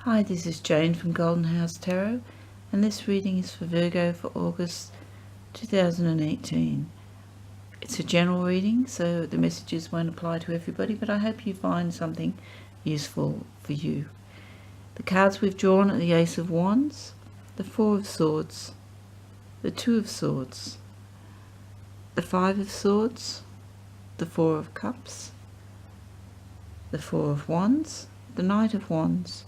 Hi, this is Jane from Golden House Tarot, and this reading is for Virgo for August 2018. It's a general reading, so the messages won't apply to everybody, but I hope you find something useful for you. The cards we've drawn are the Ace of Wands, the Four of Swords, the Two of Swords, the Five of Swords, the Four of Cups, the Four of Wands, the Knight of Wands,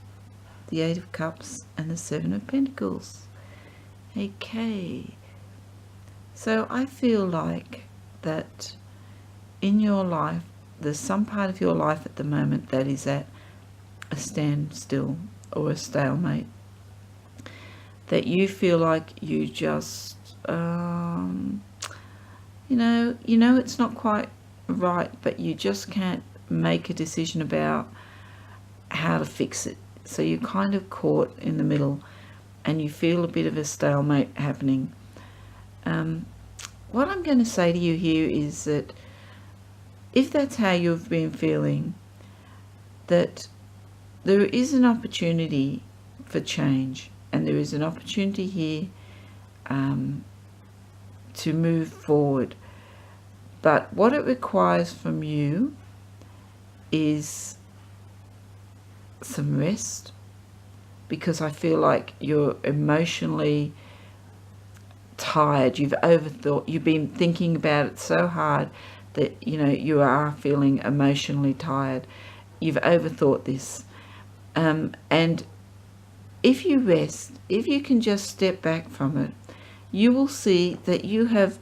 the Eight of Cups, and the Seven of Pentacles. Okay, so I feel like that in your life, there's some part of your life at the moment that is at a standstill or a stalemate, that you feel like you just, it's not quite right, but you just can't make a decision about how to fix it. So you're kind of caught in the middle and you feel a bit of a stalemate happening. What I'm going to say to you here is that if that's how you've been feeling, that there is an opportunity for change, and there is an opportunity here to move forward. But what it requires from you is some rest, because I feel like you're emotionally tired. You've overthought, you've been thinking about it so hard that you are feeling emotionally tired. You've overthought this, and if you rest, if you can just step back from it, you will see that you have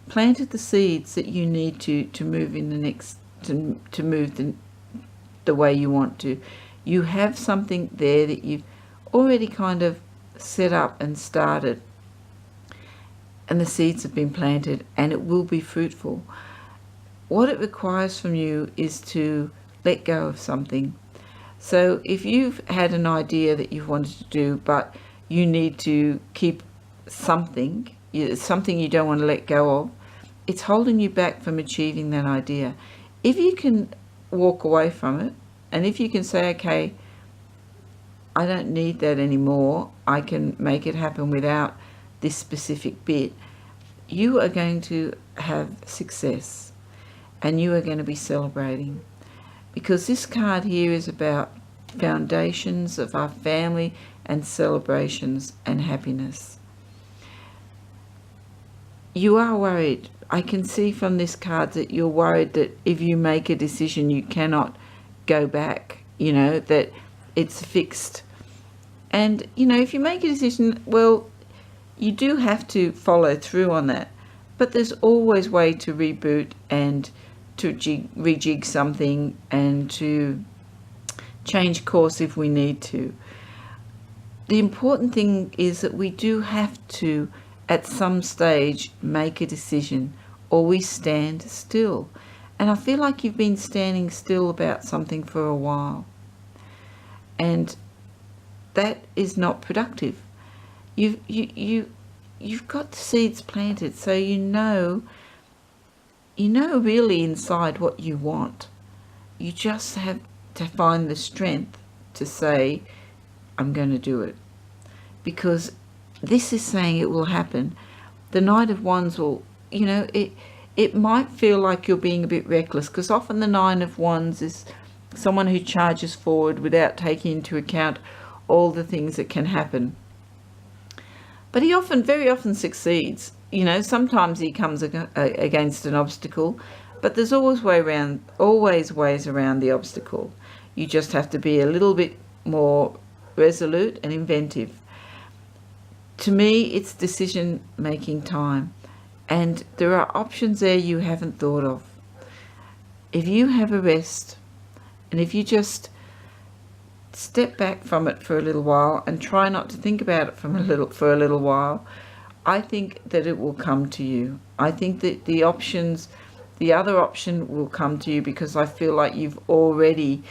planted the seeds that you need to move in the next to move the way you want to. You have something there that you've already kind of set up and started, and the seeds have been planted, and it will be fruitful. What it requires from you is to let go of something. So if you've had an idea that you've wanted to do, but you need to keep something you don't want to let go of, it's holding you back from achieving that idea. If you can walk away from it, and if you can say, okay, I don't need that anymore, I can make it happen without this specific bit, you are going to have success, and you are going to be celebrating. Because this card here is about foundations of our family and celebrations and happiness. You are worried. I can see from this card that you're worried that if you make a decision, you cannot go back, that it's fixed. And, if you make a decision, well, you do have to follow through on that. But there's always a way to reboot and to rejig something and to change course if we need to. The important thing is that we do have to, at some stage, make a decision, or we stand still. And I feel like you've been standing still about something for a while, and that is not productive. You've got the seeds planted, so you know really inside what you want. You just have to find the strength to say, I'm going to do it, because this is saying it will happen. The Knight of Wands will, it might feel like you're being a bit reckless, because often the Nine of Wands is someone who charges forward without taking into account all the things that can happen. But he very often succeeds. Sometimes he comes against an obstacle, but there's always ways around the obstacle. You just have to be a little bit more resolute and inventive. To me, it's decision-making time, and there are options there you haven't thought of. If you have a rest, and if you just step back from it for a little while and try not to think about it for a little while, I think that it will come to you. I think that the other option will come to you, because I feel like you've already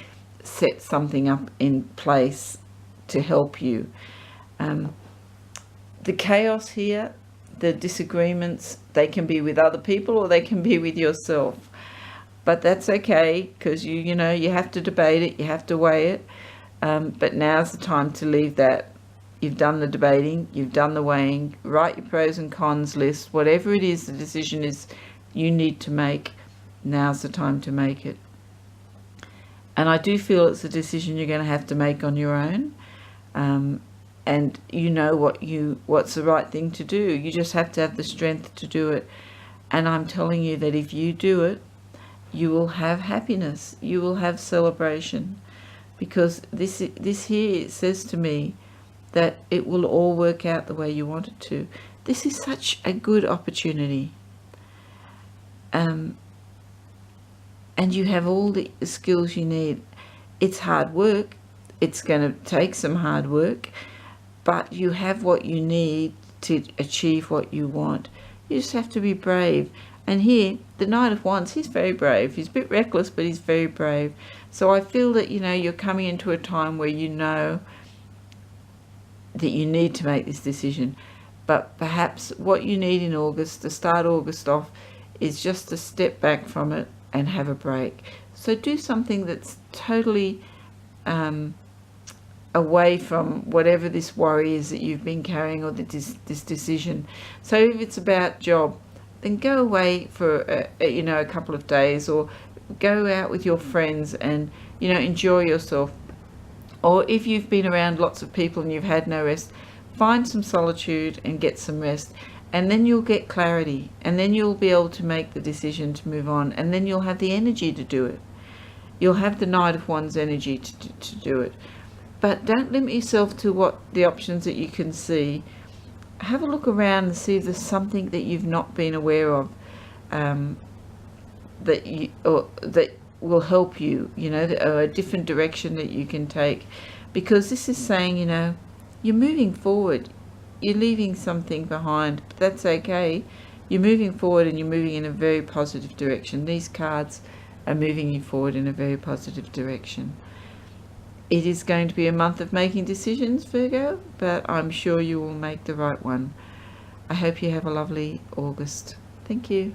set something up in place to help you. The chaos here, the disagreements, they can be with other people or they can be with yourself. But that's okay, because you have to debate it, you have to weigh it. But now's the time to leave that. You've done the debating, you've done the weighing, write your pros and cons list, whatever it is the decision is you need to make, now's the time to make it. And I do feel it's a decision you're going to have to make on your own, and you know what's the right thing to do. You just have to have the strength to do it. And I'm telling you that if you do it, you will have happiness, you will have celebration, because this here says to me that it will all work out the way you want it to. This is such a good opportunity. And you have all the skills you need. It's hard work. It's going to take some hard work, but you have what you need to achieve what you want. You just have to be brave. And here, the Knight of Wands, he's very brave. He's a bit reckless, but he's very brave. So I feel that, you're coming into a time where you know that you need to make this decision. But perhaps what you need in August, to start August off, is just to step back from it and have a break. So do something that's totally away from whatever this worry is that you've been carrying, or this decision. So if it's about job, then go away for a couple of days, or go out with your friends and enjoy yourself. Or if you've been around lots of people and you've had no rest, find some solitude and get some rest, and then you'll get clarity, and then you'll be able to make the decision to move on, and then you'll have the energy to do it. You'll have the Knight of Wands energy to do it. But don't limit yourself to what the options that you can see. Have a look around and see if there's something that you've not been aware of, that will help you, or a different direction that you can take. Because this is saying, you're moving forward. You're leaving something behind, but that's okay. You're moving forward, and you're moving in a very positive direction. These cards are moving you forward in a very positive direction. It is going to be a month of making decisions, Virgo, but I'm sure you will make the right one. I hope you have a lovely August. Thank you.